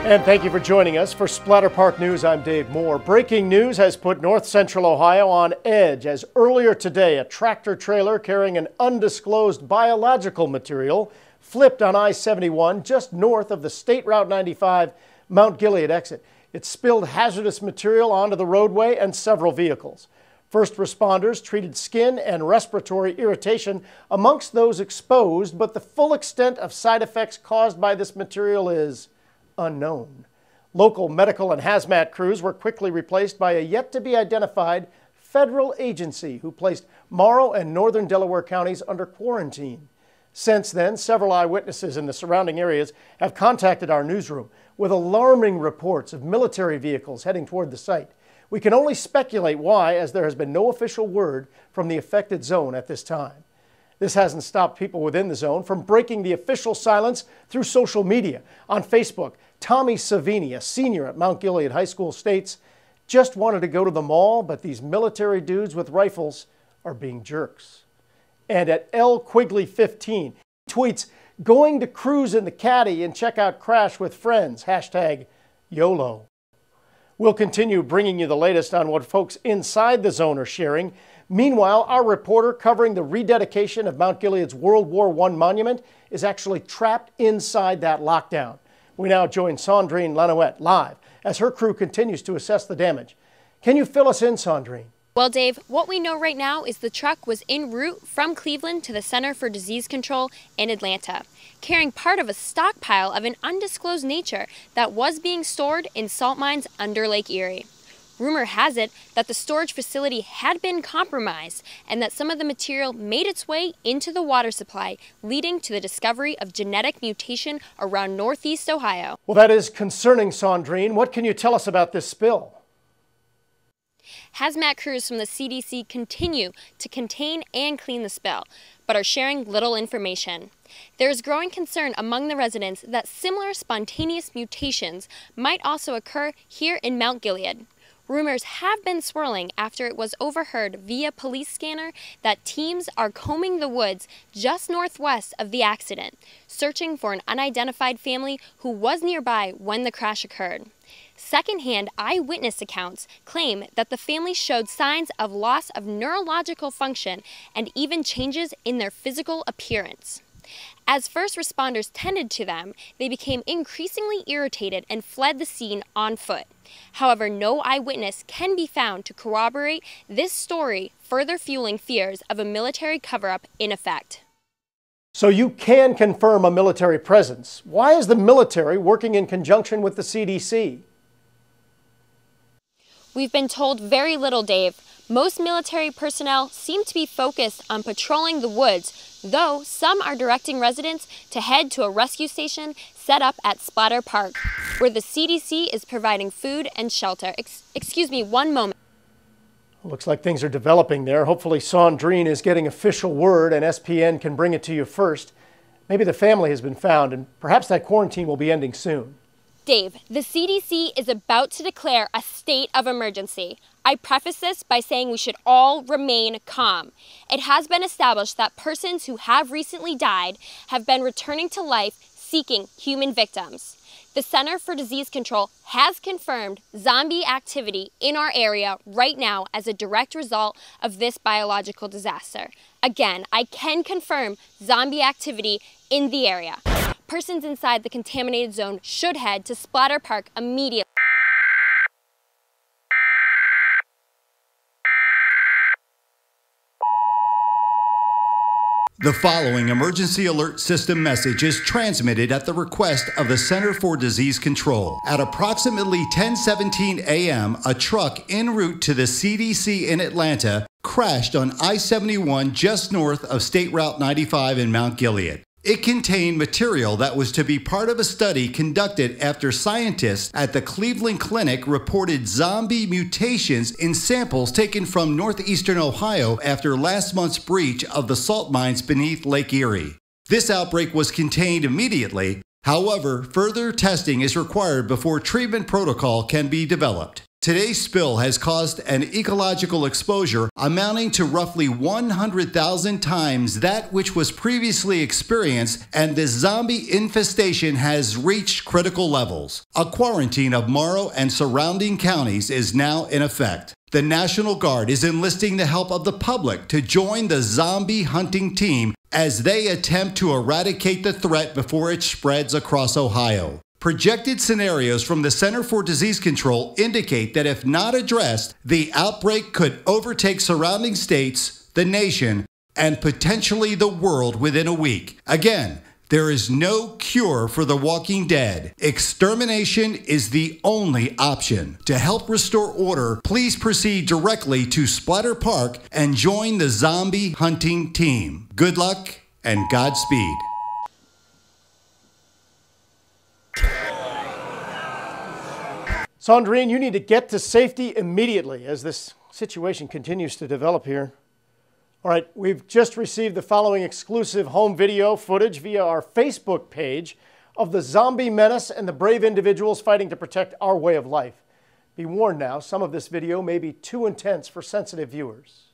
And thank you for joining us. For Splatter Park News, I'm Dave Moore. Breaking news has put north central Ohio on edge as earlier today a tractor trailer carrying an undisclosed biological material flipped on I-71 just north of the State Route 95 Mount Gilead exit. It spilled hazardous material onto the roadway and several vehicles. First responders treated skin and respiratory irritation amongst those exposed, but the full extent of side effects caused by this material is unknown. Local medical and hazmat crews were quickly replaced by a yet-to-be-identified federal agency who placed Morrow and northern Delaware counties under quarantine. Since then, several eyewitnesses in the surrounding areas have contacted our newsroom with alarming reports of military vehicles heading toward the site. We can only speculate why, as there has been no official word from the affected zone at this time. This hasn't stopped people within the zone from breaking the official silence through social media. On Facebook, Tommy Savini, a senior at Mount Gilead High School, states, "Just wanted to go to the mall, but these military dudes with rifles are being jerks." And at L Quigley 15, he tweets, "Going to cruise in the caddy and check out crash with friends, hashtag YOLO." We'll continue bringing you the latest on what folks inside the zone are sharing. Meanwhile, our reporter covering the rededication of Mount Gilead's World War I monument is actually trapped inside that lockdown. We now join Sandrine Lanouette live as her crew continues to assess the damage. Can you fill us in, Sandrine? Well, Dave, what we know right now is the truck was en route from Cleveland to the Center for Disease Control in Atlanta, carrying part of a stockpile of an undisclosed nature that was being stored in salt mines under Lake Erie. Rumor has it that the storage facility had been compromised and that some of the material made its way into the water supply, leading to the discovery of genetic mutation around northeast Ohio. Well, that is concerning, Sandrine. What can you tell us about this spill? Hazmat crews from the CDC continue to contain and clean the spill, but are sharing little information. There is growing concern among the residents that similar spontaneous mutations might also occur here in Mount Gilead. Rumors have been swirling after it was overheard via police scanner that teams are combing the woods just northwest of the accident, searching for an unidentified family who was nearby when the crash occurred. Secondhand eyewitness accounts claim that the family showed signs of loss of neurological function and even changes in their physical appearance. As first responders tended to them, they became increasingly irritated and fled the scene on foot. However, no eyewitness can be found to corroborate this story, further fueling fears of a military cover-up in effect. So you can confirm a military presence. Why is the military working in conjunction with the CDC? We've been told very little, Dave. Most military personnel seem to be focused on patrolling the woods, though some are directing residents to head to a rescue station set up at Splatter Park, where the CDC is providing food and shelter. Excuse me, one moment. Looks like things are developing there. Hopefully Sandrine is getting official word and SPN can bring it to you first. Maybe the family has been found and perhaps that quarantine will be ending soon. Dave, the CDC is about to declare a state of emergency. I preface this by saying we should all remain calm. It has been established that persons who have recently died have been returning to life seeking human victims. The Center for Disease Control has confirmed zombie activity in our area right now as a direct result of this biological disaster. Again, I can confirm zombie activity in the area. Persons inside the contaminated zone should head to Splatter Park immediately. The following emergency alert system message is transmitted at the request of the Center for Disease Control. At approximately 10:17 a.m., a truck en route to the CDC in Atlanta crashed on I-71 just north of State Route 95 in Mount Gilead. It contained material that was to be part of a study conducted after scientists at the Cleveland Clinic reported zombie mutations in samples taken from northeastern Ohio after last month's breach of the salt mines beneath Lake Erie. This outbreak was contained immediately. However, further testing is required before treatment protocol can be developed. Today's spill has caused an ecological exposure amounting to roughly 100,000 times that which was previously experienced, and this zombie infestation has reached critical levels. A quarantine of Morrow and surrounding counties is now in effect. The National Guard is enlisting the help of the public to join the zombie hunting team as they attempt to eradicate the threat before it spreads across Ohio. Projected scenarios from the Center for Disease Control indicate that if not addressed, the outbreak could overtake surrounding states, the nation, and potentially the world within a week. Again, there is no cure for the walking dead. Extermination is the only option. To help restore order, please proceed directly to Splatter Park and join the zombie hunting team. Good luck and Godspeed. Sandrine, you need to get to safety immediately as this situation continues to develop here. All right, we've just received the following exclusive home video footage via our Facebook page of the zombie menace and the brave individuals fighting to protect our way of life. Be warned now, some of this video may be too intense for sensitive viewers.